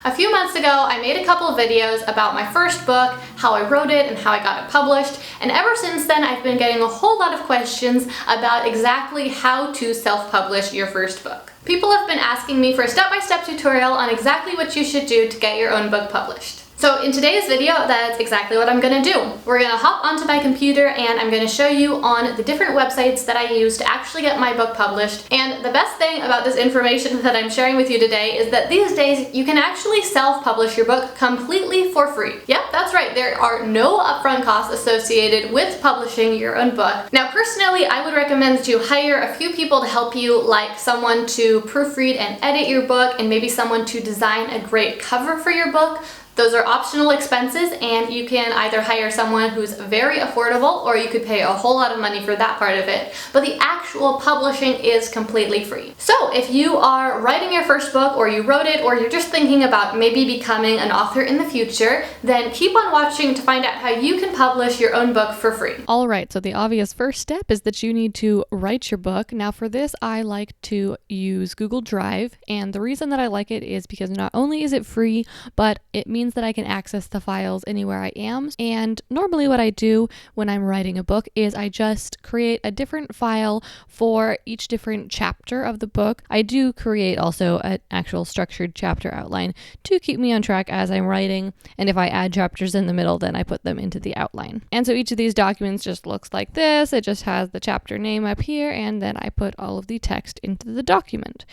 A few months ago, I made a couple of videos about my first book, how I wrote it, and how I got it published, and ever since then I've been getting a whole lot of questions about exactly how to self-publish your first book. People have been asking me for a step-by-step tutorial on exactly what you should do to get your own book published. So in today's video, that's exactly what I'm gonna do. We're gonna hop onto my computer and I'm gonna show you on the different websites that I use to actually get my book published. And the best thing about this information that I'm sharing with you today is that these days you can actually self-publish your book completely for free. Yep, that's right. There are no upfront costs associated with publishing your own book. Now, personally, I would recommend that you hire a few people to help you, like someone to proofread and edit your book, and maybe someone to design a great cover for your book. Those are optional expenses, and you can either hire someone who's very affordable, or you could pay a whole lot of money for that part of it. But the actual publishing is completely free. So if you are writing your first book, or you wrote it, or you're just thinking about maybe becoming an author in the future, then keep on watching to find out how you can publish your own book for free. All right, so the obvious first step is that you need to write your book. Now for this, I like to use Google Drive, and the reason that I like it is because not only is it free, but it means that I can access the files anywhere I am. And normally what I do when I'm writing a book is I just create a different file for each different chapter of the book. I do create also an actual structured chapter outline to keep me on track as I'm writing, and if I add chapters in the middle, then I put them into the outline. And so each of these documents just looks like this. It just has the chapter name up here, and then I put all of the text into the document.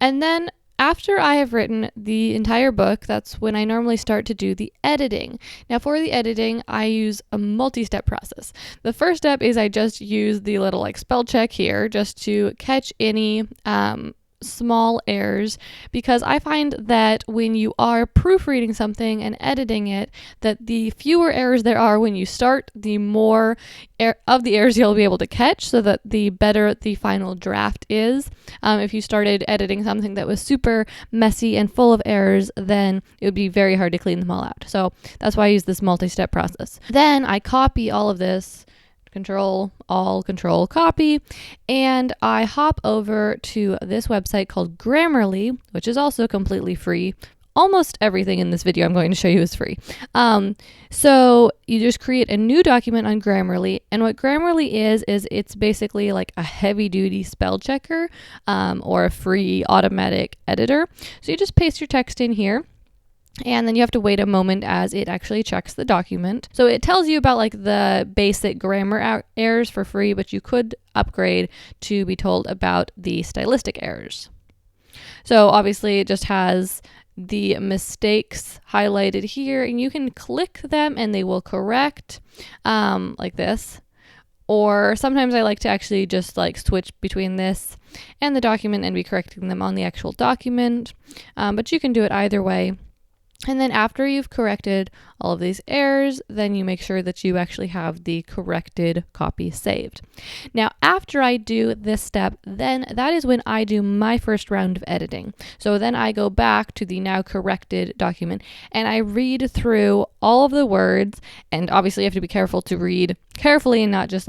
And then after I have written the entire book, that's when I normally start to do the editing. Now for the editing, I use a multi-step process. The first step is I just use the little spell check here just to catch any small errors, because I find that when you are proofreading something and editing it, that the fewer errors there are when you start, the more of the errors you'll be able to catch, so that the better the final draft is. If you started editing something that was super messy and full of errors, then it would be very hard to clean them all out. So that's why I use this multi-step process. Then I copy all of this, Control copy, and I hop over to this website called Grammarly, which is also completely free. Almost everything in this video I'm going to show you is free. So you just create a new document on Grammarly, and what Grammarly is it's basically like a heavy-duty spell checker or a free automatic editor. So you just paste your text in here, and then you have to wait a moment as it actually checks the document. So it tells you about the basic grammar errors for free, but you could upgrade to be told about the stylistic errors. So obviously it just has the mistakes highlighted here, and you can click them and they will correct like this. Or sometimes I like to actually just switch between this and the document and be correcting them on the actual document. But you can do it either way. And then after you've corrected all of these errors, then you make sure that you actually have the corrected copy saved. Now, after I do this step, then that is when I do my first round of editing. So then I go back to the now corrected document and I read through all of the words, and obviously you have to be careful to read carefully and not just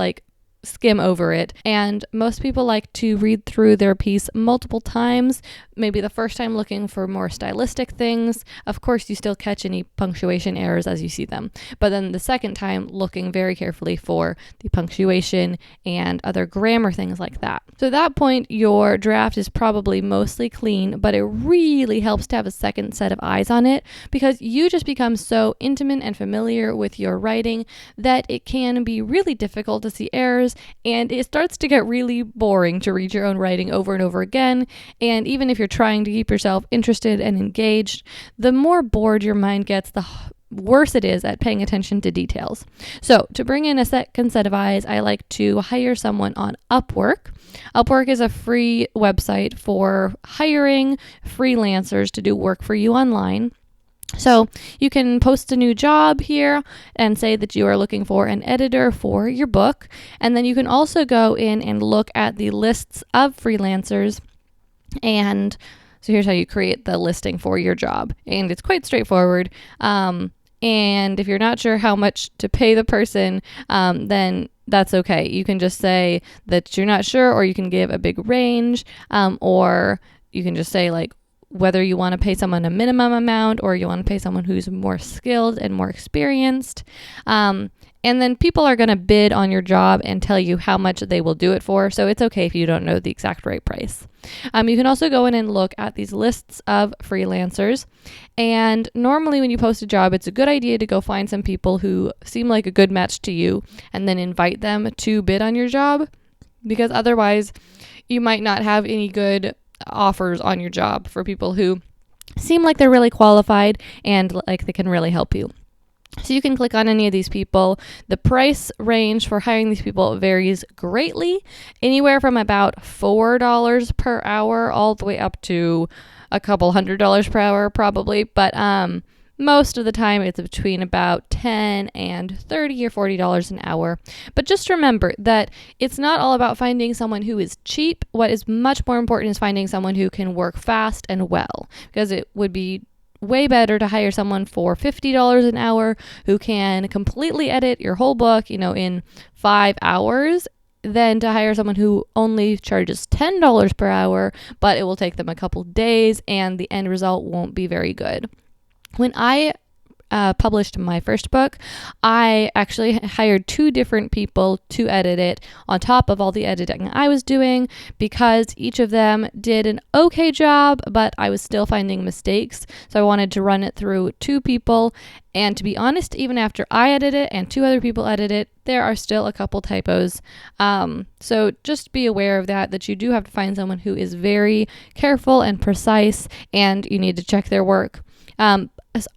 skim over it. And most people like to read through their piece multiple times, maybe the first time looking for more stylistic things. Of course, you still catch any punctuation errors as you see them, but then the second time looking very carefully for the punctuation and other grammar things like that. So at that point, your draft is probably mostly clean, but it really helps to have a second set of eyes on it, because you just become so intimate and familiar with your writing that it can be really difficult to see errors, and it starts to get really boring to read your own writing over and over again. And even if you're trying to keep yourself interested and engaged, the more bored your mind gets, the worse it is at paying attention to details. So to bring in a second set of eyes, I like to hire someone on Upwork. Upwork is a free website for hiring freelancers to do work for you online. So you can post a new job here and say that you are looking for an editor for your book. And then you can also go in and look at the lists of freelancers. And so here's how you create the listing for your job. And it's quite straightforward. And if you're not sure how much to pay the person, then that's okay. You can just say that you're not sure, or you can give a big range, or you can just say whether you want to pay someone a minimum amount or you want to pay someone who's more skilled and more experienced. And then people are going to bid on your job and tell you how much they will do it for. So it's okay if you don't know the exact right price. You can also go in and look at these lists of freelancers. And normally when you post a job, it's a good idea to go find some people who seem like a good match to you and then invite them to bid on your job, because otherwise you might not have any good offers on your job for people who seem like they're really qualified and like they can really help you. So you can click on any of these people. The price range for hiring these people varies greatly, anywhere from about $4 per hour all the way up to a couple $100 per hour probably. But most of the time it's between about $10 and $30 or $40 an hour. But just remember that it's not all about finding someone who is cheap. What is much more important is finding someone who can work fast and well, because it would be way better to hire someone for $50 an hour who can completely edit your whole book, in 5 hours, than to hire someone who only charges $10 per hour, but it will take them a couple days and the end result won't be very good. When I published my first book, I actually hired 2 different people to edit it on top of all the editing I was doing, because each of them did an okay job, but I was still finding mistakes. So I wanted to run it through 2 people. And to be honest, even after I edit it and 2 other people edit it, there are still a couple typos. So just be aware of that you do have to find someone who is very careful and precise, and you need to check their work.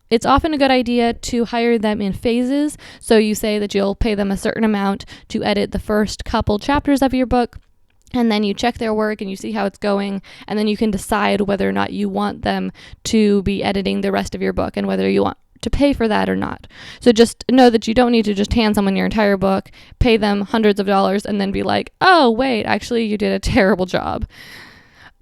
It's often a good idea to hire them in phases. So you say that you'll pay them a certain amount to edit the first couple chapters of your book, and then you check their work and you see how it's going, and then you can decide whether or not you want them to be editing the rest of your book and whether you want to pay for that or not. So just know that you don't need to just hand someone your entire book, pay them hundreds of dollars, and then be like, oh, wait, actually you did a terrible job.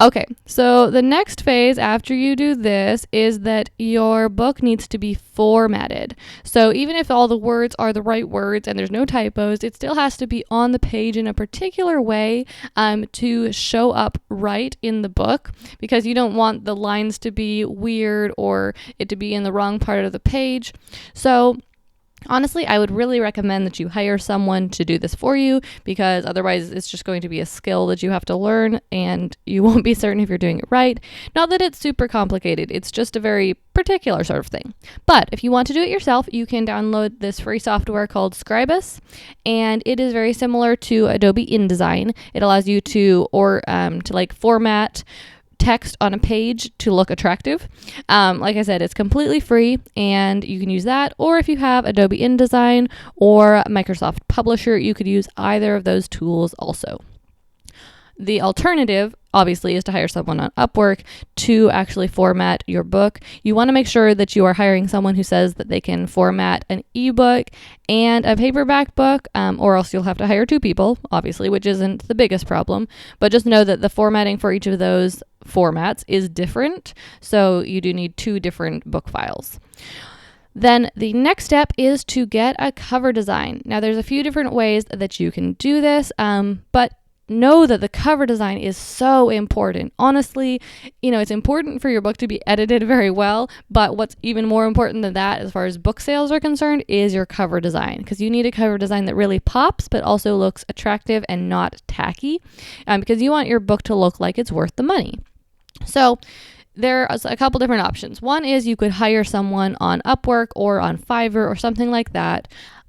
Okay, so the next phase after you do this is that your book needs to be formatted. So even if all the words are the right words and there's no typos, it still has to be on the page in a particular way to show up right in the book, because you don't want the lines to be weird or it to be in the wrong part of the page. So honestly, I would really recommend that you hire someone to do this for you, because otherwise it's just going to be a skill that you have to learn and you won't be certain if you're doing it right. Not that it's super complicated, it's just a very particular sort of thing. But if you want to do it yourself, you can download this free software called Scribus, and it is very similar to Adobe InDesign. It allows you to format text on a page to look attractive. Like I said, it's completely free and you can use that, or if you have Adobe InDesign or Microsoft Publisher, you could use either of those tools also. The alternative, obviously, is to hire someone on Upwork to actually format your book. You want to make sure that you are hiring someone who says that they can format an ebook and a paperback book, or else you'll have to hire 2 people, obviously, which isn't the biggest problem. But just know that the formatting for each of those formats is different, so you do need 2 different book files. Then the next step is to get a cover design. Now, there's a few different ways that you can do this, but know that the cover design is so important. Honestly, it's important for your book to be edited very well, but what's even more important than that as far as book sales are concerned is your cover design, because you need a cover design that really pops but also looks attractive and not tacky, because you want your book to look like it's worth the money. So there are a couple different options. One is you could hire someone on Upwork or on Fiverr or something like that.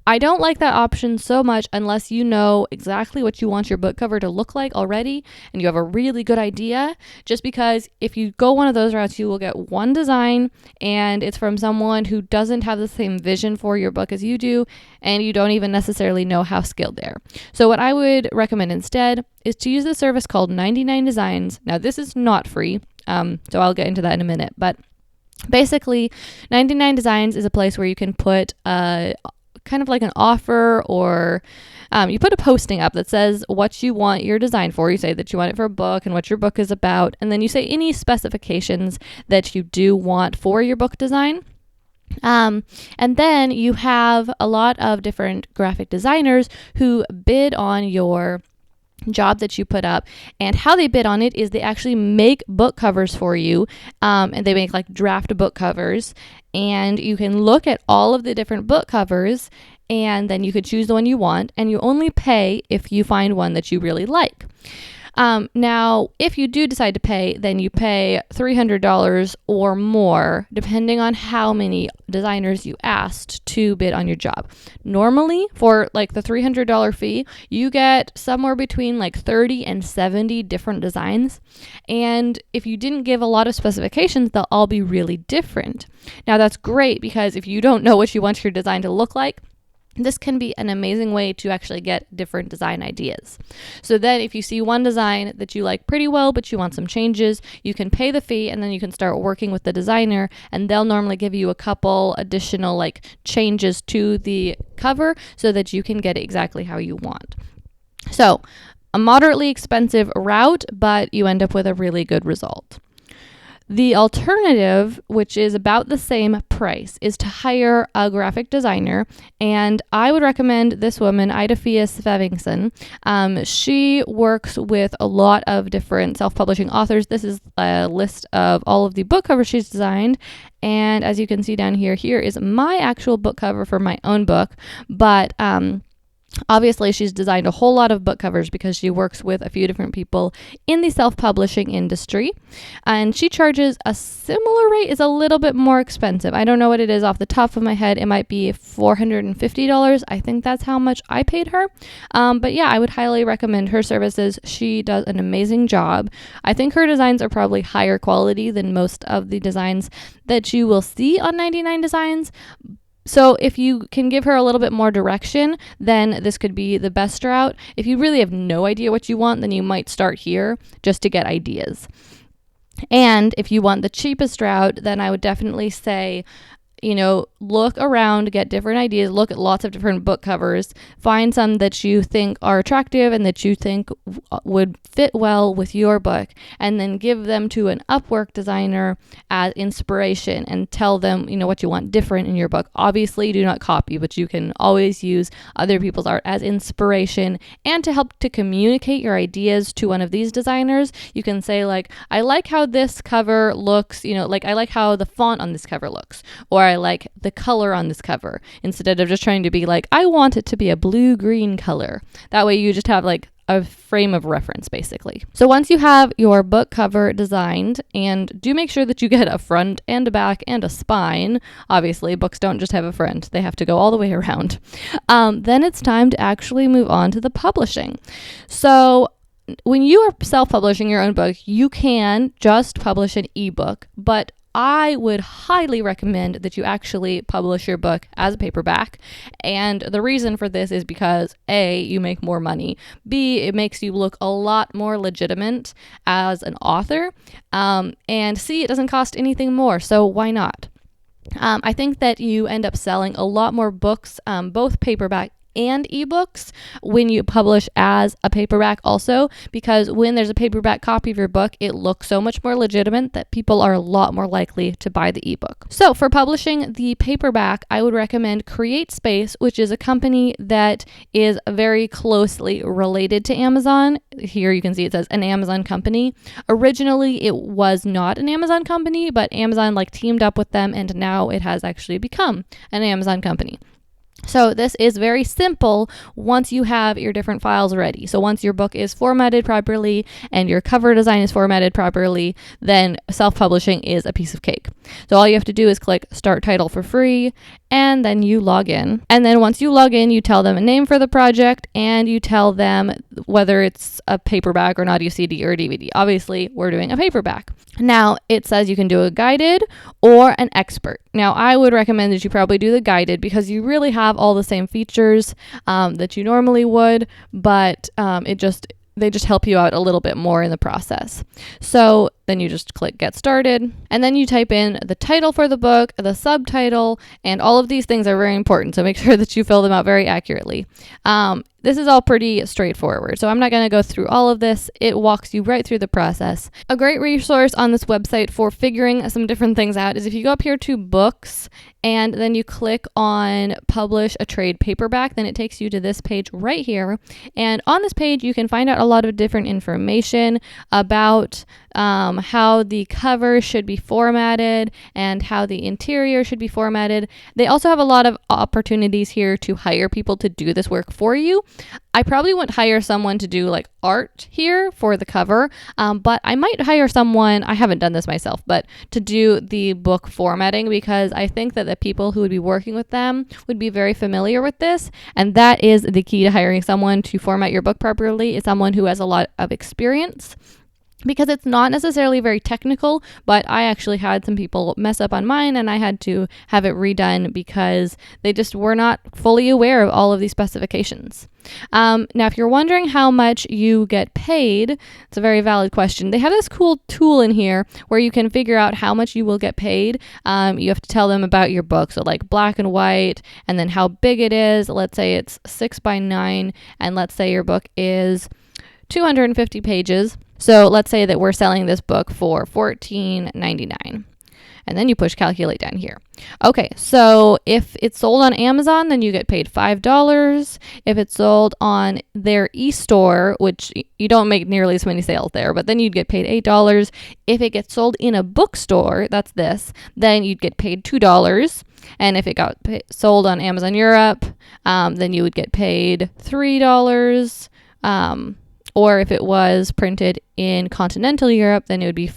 I don't like that option so much unless you know exactly what you want your book cover to look like already and you have a really good idea, just because if you go one of those routes, you will get one design and it's from someone who doesn't have the same vision for your book as you do, and you don't even necessarily know how skilled they are. So what I would recommend instead is to use the service called 99 Designs. Now, this is not free, so I'll get into that in a minute, but basically 99 Designs is a place where you can put kind of like an offer, or you put a posting up that says what you want your design for. You say that you want it for a book and what your book is about, and then you say any specifications that you do want for your book design. And then you have a lot of different graphic designers who bid on your job that you put up. And how they bid on it is they actually make book covers for you, and they make like draft book covers, and you can look at all of the different book covers, and then you could choose the one you want, and you only pay if you find one that you really like. Now, if you do decide to pay, then you pay $300 or more, depending on how many designers you asked to bid on your job. Normally, for like the $300 fee, you get somewhere between like 30 and 70 different designs. And if you didn't give a lot of specifications, they'll all be really different. Now, that's great because if you don't know what you want your design to look like, this can be an amazing way to actually get different design ideas. So then if you see one design that you like pretty well, but you want some changes, you can pay the fee and then you can start working with the designer, and they'll normally give you a couple additional like changes to the cover so that you can get it exactly how you want. So a moderately expensive route, but you end up with a really good result. The alternative, which is about the same price, is to hire a graphic designer, and I would recommend this woman, Ida-Fia Svevingsson. She works with a lot of different self-publishing authors. This is a list of all of the book covers she's designed, and as you can see down here, here is my actual book cover for my own book, but obviously, she's designed a whole lot of book covers because she works with a few different people in the self-publishing industry, and she charges a similar rate, is a little bit more expensive. I don't know what it is off the top of my head. It might be $450. I think that's how much I paid her. But yeah, I would highly recommend her services. She does an amazing job. I think her designs are probably higher quality than most of the designs that you will see on 99 Designs. So if you can give her a little bit more direction, then this could be the best route. If you really have no idea what you want, then you might start here just to get ideas. And if you want the cheapest route, then I would definitely say, look around, get different ideas, look at lots of different book covers, find some that you think are attractive and that you think would fit well with your book, and then give them to an Upwork designer as inspiration and tell them, what you want different in your book. Obviously, do not copy, but you can always use other people's art as inspiration, and to help to communicate your ideas to one of these designers, you can say like, I like how this cover looks, I like how the font on this cover looks, or I like the color on this cover, instead of just trying to be like, I want it to be a blue-green color. That way you just have like a frame of reference, basically. So once you have your book cover designed, and do make sure that you get a front and a back and a spine. Obviously, books don't just have a front. They have to go all the way around. Then it's time to actually move on to the publishing. So when you are self-publishing your own book, you can just publish an ebook, but I would highly recommend that you actually publish your book as a paperback. And the reason for this is because A, you make more money. B, it makes you look a lot more legitimate as an author. And C, it doesn't cost anything more. So why not? I think that you end up selling a lot more books, both paperback and ebooks, when you publish as a paperback also, because when there's a paperback copy of your book, it looks so much more legitimate that people are a lot more likely to buy the ebook. So for publishing the paperback, I would recommend CreateSpace, which is a company that is very closely related to Amazon. Here you can see it says an Amazon company. Originally, it was not an Amazon company, but Amazon teamed up with them, and now it has actually become an Amazon company. So this is very simple once you have your different files ready. So once your book is formatted properly and your cover design is formatted properly, then self-publishing is a piece of cake. So all you have to do is click Start Title for free, and then you log in. And then once you log in, you tell them a name for the project, and you tell them whether it's a paperback or an audio CD or a DVD. Obviously, we're doing a paperback. Now, it says you can do a guided or an expert. Now, I would recommend that you probably do the guided because you really have all the same features that you normally would, but they just help you out a little bit more in the process. So then you just click Get Started, and then you type in the title for the book, the subtitle, and all of these things are very important, so make sure that you fill them out very accurately. this is all pretty straightforward. So I'm not going to go through all of this. It walks you right through the process. A great resource on this website for figuring some different things out is if you go up here to books and then you click on publish a trade paperback, then it takes you to this page right here. And on this page, you can find out a lot of different information about how the cover should be formatted and how the interior should be formatted. They also have a lot of opportunities here to hire people to do this work for you. I probably wouldn't hire someone to do like art here for the cover, but I might hire someone, I haven't done this myself, but to do the book formatting, because I think that the people who would be working with them would be very familiar with this. And that is the key to hiring someone to format your book properly, is someone who has a lot of experience. Because it's not necessarily very technical, but I actually had some people mess up on mine and I had to have it redone because they just were not fully aware of all of these specifications. Now, if you're wondering how much you get paid, it's a very valid question. They have this cool tool in here where you can figure out how much you will get paid. You have to tell them about your book. So like black and white, and then how big it is. Let's say it's 6x9, and let's say your book is 250 pages. So let's say that we're selling this book for $14.99. And then you push calculate down here. Okay, so if it's sold on Amazon, then you get paid $5. If it's sold on their e-store, which you don't make nearly as many sales there, but then you'd get paid $8. If it gets sold in a bookstore, that's this, then you'd get paid $2. And if it got sold on Amazon Europe, then you would get paid $3. Or if it was printed in continental Europe, then it would be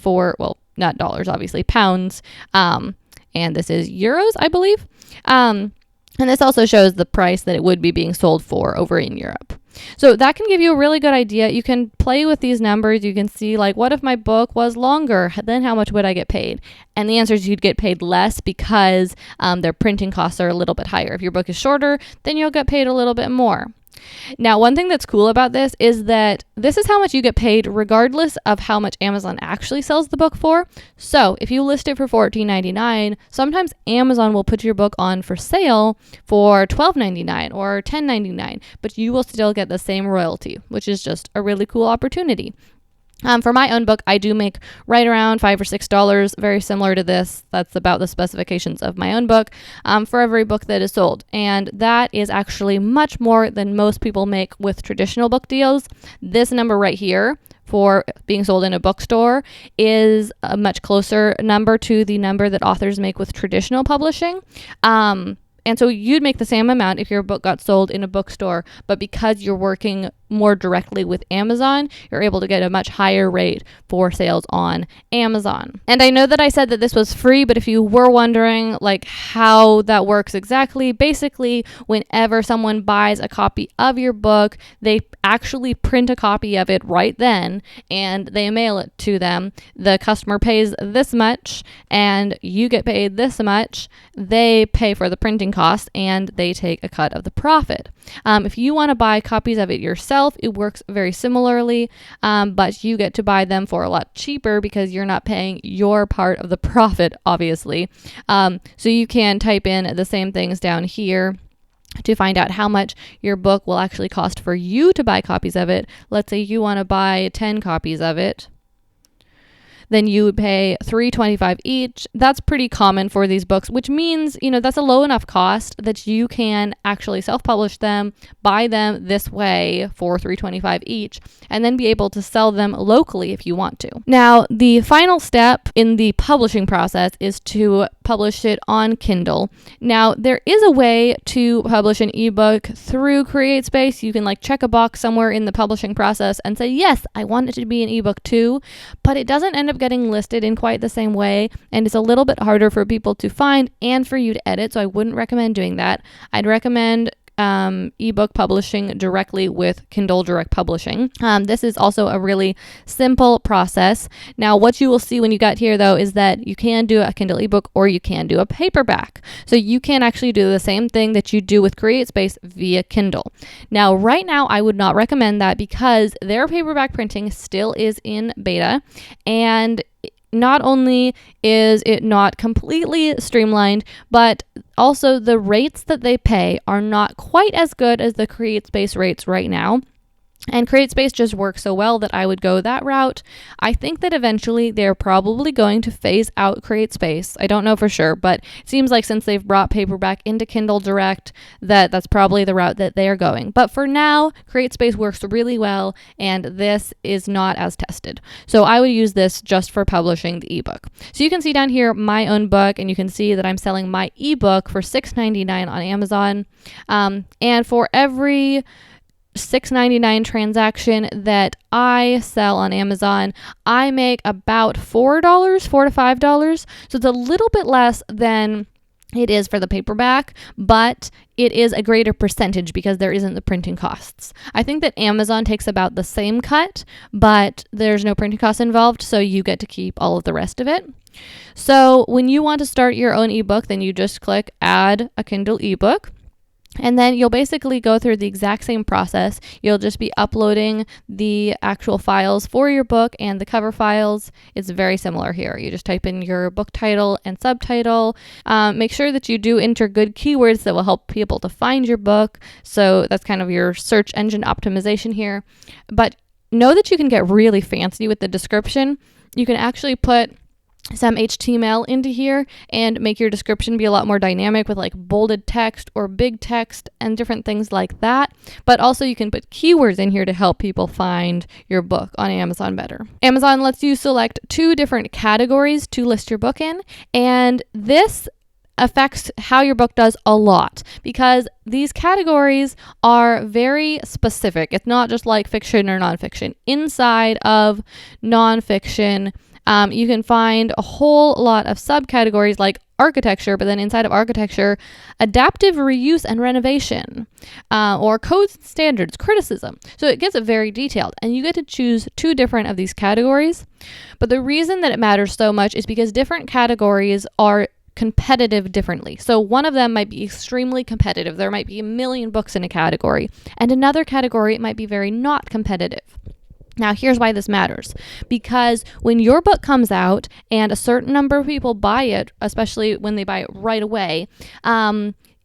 not dollars, obviously, pounds. And this is euros, I believe. And this also shows the price that it would be being sold for over in Europe. So that can give you a really good idea. You can play with these numbers. You can see, like, what if my book was longer? Then how much would I get paid? And the answer is you'd get paid less because their printing costs are a little bit higher. If your book is shorter, then you'll get paid a little bit more. Now, one thing that's cool about this is that this is how much you get paid regardless of how much Amazon actually sells the book for. So if you list it for $14.99, sometimes Amazon will put your book on for sale for $12.99 or $10.99, but you will still get the same royalty, which is just a really cool opportunity. For my own book, I do make right around $5 or $6, very similar to this. That's about the specifications of my own book for every book that is sold. And that is actually much more than most people make with traditional book deals. This number right here for being sold in a bookstore is a much closer number to the number that authors make with traditional publishing. And so you'd make the same amount if your book got sold in a bookstore, but because you're working more directly with Amazon, you're able to get a much higher rate for sales on Amazon. And I know that I said that this was free, but if you were wondering like how that works exactly, basically whenever someone buys a copy of your book, they actually print a copy of it right then and they mail it to them. The customer pays this much and you get paid this much. They pay for the printing costs and they take a cut of the profit. If you want to buy copies of it yourself, it works very similarly, but you get to buy them for a lot cheaper because you're not paying your part of the profit, obviously. So you can type in the same things down here to find out how much your book will actually cost for you to buy copies of it. Let's say you want to buy 10 copies of it. Then you would pay $3.25 each. That's pretty common for these books, which means, that's a low enough cost that you can actually self-publish them, buy them this way for $3.25 each, and then be able to sell them locally if you want to. Now, the final step in the publishing process is to publish it on Kindle. Now, there is a way to publish an ebook through CreateSpace. You can check a box somewhere in the publishing process and say, yes, I want it to be an ebook too, but it doesn't end up getting listed in quite the same way, and it's a little bit harder for people to find and for you to edit, so I wouldn't recommend doing that. I'd recommend ebook publishing directly with Kindle Direct Publishing. This is also a really simple process. Now, what you will see when you get here, though, is that you can do a Kindle ebook or you can do a paperback. So you can actually do the same thing that you do with CreateSpace via Kindle. Now, right now, I would not recommend that because their paperback printing still is in beta, and not only is it not completely streamlined, but also the rates that they pay are not quite as good as the CreateSpace rates right now. And CreateSpace just works so well that I would go that route. I think that eventually they're probably going to phase out CreateSpace. I don't know for sure, but it seems like since they've brought paperback into Kindle Direct, that's probably the route that they are going. But for now, CreateSpace works really well, and this is not as tested. So I would use this just for publishing the ebook. So you can see down here my own book, and you can see that I'm selling my ebook for $6.99 on Amazon. And for every $6.99 transaction that I sell on Amazon, I make about $4 to $5. So it's a little bit less than it is for the paperback, but it is a greater percentage because there isn't the printing costs. I think that Amazon takes about the same cut, but there's no printing costs involved, so you get to keep all of the rest of it. So when you want to start your own ebook, then you just click Add a Kindle ebook. And then you'll basically go through the exact same process. You'll just be uploading the actual files for your book and the cover files. It's very similar here. You just type in your book title and subtitle. Make sure that you do enter good keywords that will help people to find your book. So that's kind of your search engine optimization here. But know that you can get really fancy with the description. You can actually put some HTML into here and make your description be a lot more dynamic with like bolded text or big text and different things like that. But also you can put keywords in here to help people find your book on Amazon better. Amazon lets you select 2 different categories to list your book in, and this affects how your book does a lot because these categories are very specific. It's not just like fiction or nonfiction. Inside of nonfiction, you can find a whole lot of subcategories like architecture, but then inside of architecture, adaptive reuse and renovation, or codes and standards, criticism. So it gets very detailed, and you get to choose 2 different of these categories. But the reason that it matters so much is because different categories are competitive differently. So one of them might be extremely competitive. There might be 1 million books in a category, and another category it might be very not competitive. Now, here's why this matters. Because when your book comes out and a certain number of people buy it, especially when they buy it right away,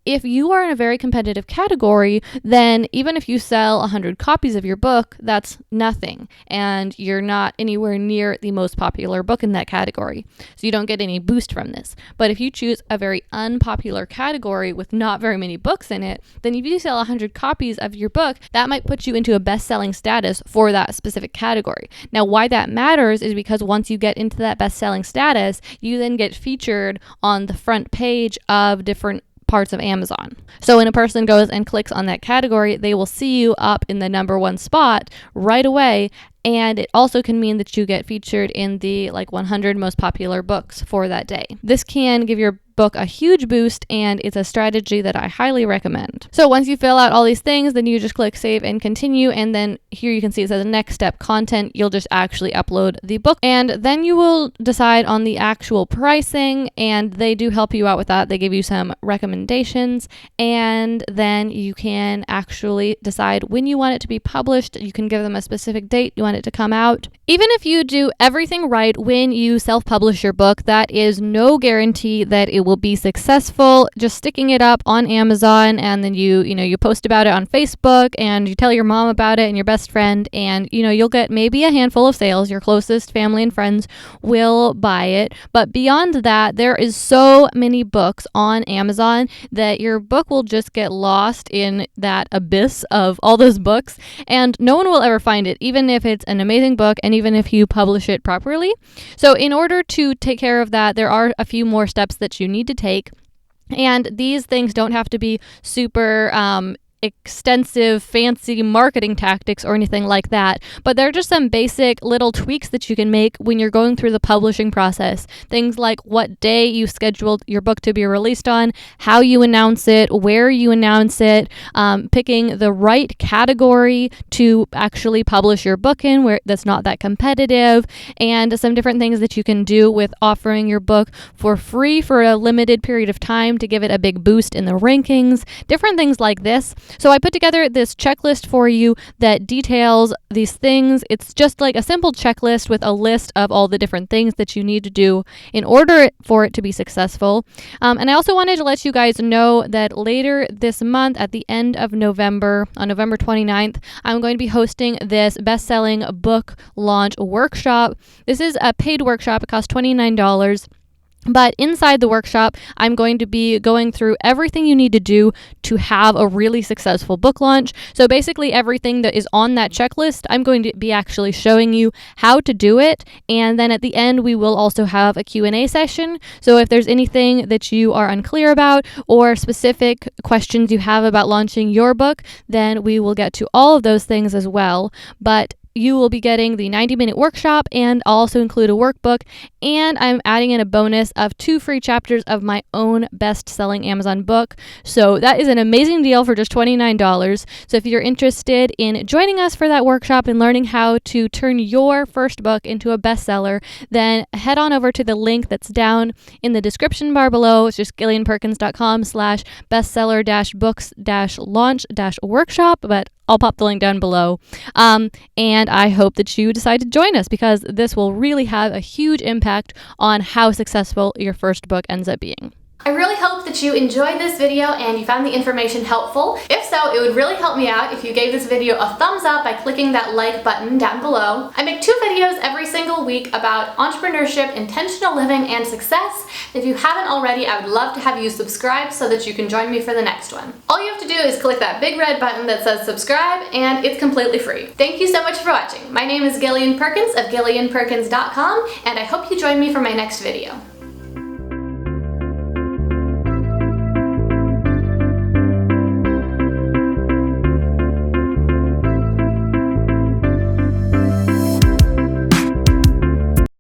if you are in a very competitive category, then even if you sell 100 copies of your book, that's nothing. And you're not anywhere near the most popular book in that category. So you don't get any boost from this. But if you choose a very unpopular category with not very many books in it, then if you sell 100 copies of your book, that might put you into a best-selling status for that specific category. Now, why that matters is because once you get into that best-selling status, you then get featured on the front page of different parts of Amazon. So when a person goes and clicks on that category, they will see you up in the number 1 spot right away. And it also can mean that you get featured in the 100 most popular books for that day. This can give your book a huge boost, and it's a strategy that I highly recommend. So once you fill out all these things, then you just click save and continue, and then here you can see it says next step content. You'll just actually upload the book, and then you will decide on the actual pricing, and they do help you out with that. They give you some recommendations, and then you can actually decide when you want it to be published. You can give them a specific date you want it to come out. Even if you do everything right when you self-publish your book, that is no guarantee that it will be successful. Just sticking it up on Amazon, and then you post about it on Facebook, and you tell your mom about it and your best friend, and you'll get maybe a handful of sales. Your closest family and friends will buy it. But beyond that, there is so many books on Amazon that your book will just get lost in that abyss of all those books, and no one will ever find it, even if it's an amazing book and even if you publish it properly. So in order to take care of that, there are a few more steps that you need to take. And these things don't have to be super extensive, fancy marketing tactics or anything like that, but they're just some basic little tweaks that you can make when you're going through the publishing process. Things like what day you scheduled your book to be released on, how you announce it, where you announce it, picking the right category to actually publish your book in where that's not that competitive, and some different things that you can do with offering your book for free for a limited period of time to give it a big boost in the rankings, different things like this. So I put together this checklist for you that details these things. It's just like a simple checklist with a list of all the different things that you need to do in order for it to be successful. And I also wanted to let you guys know that later this month, at the end of November, on November 29th, I'm going to be hosting this best-selling book launch workshop. This is a paid workshop. It costs $29. But inside the workshop, I'm going to be going through everything you need to do to have a really successful book launch. So basically everything that is on that checklist, I'm going to be actually showing you how to do it. And then at the end, we will also have a Q&A session. So if there's anything that you are unclear about or specific questions you have about launching your book, then we will get to all of those things as well. But you will be getting the 90-minute workshop, and I'll also include a workbook, and I'm adding in a bonus of 2 free chapters of my own best-selling Amazon book. So that is an amazing deal for just $29. So if you're interested in joining us for that workshop and learning how to turn your first book into a bestseller, then head on over to the link that's down in the description bar below. It's just gillianperkins.com/bestseller-books-launch-workshop, but I'll pop the link down below. And I hope that you decide to join us, because this will really have a huge impact on how successful your first book ends up being. I really hope that you enjoyed this video and you found the information helpful. If so, it would really help me out if you gave this video a thumbs up by clicking that like button down below. I make 2 videos every single week about entrepreneurship, intentional living, and success. If you haven't already, I would love to have you subscribe so that you can join me for the next one. All you have to do is click that big red button that says subscribe, and it's completely free. Thank you so much for watching. My name is Gillian Perkins of GillianPerkins.com, and I hope you join me for my next video.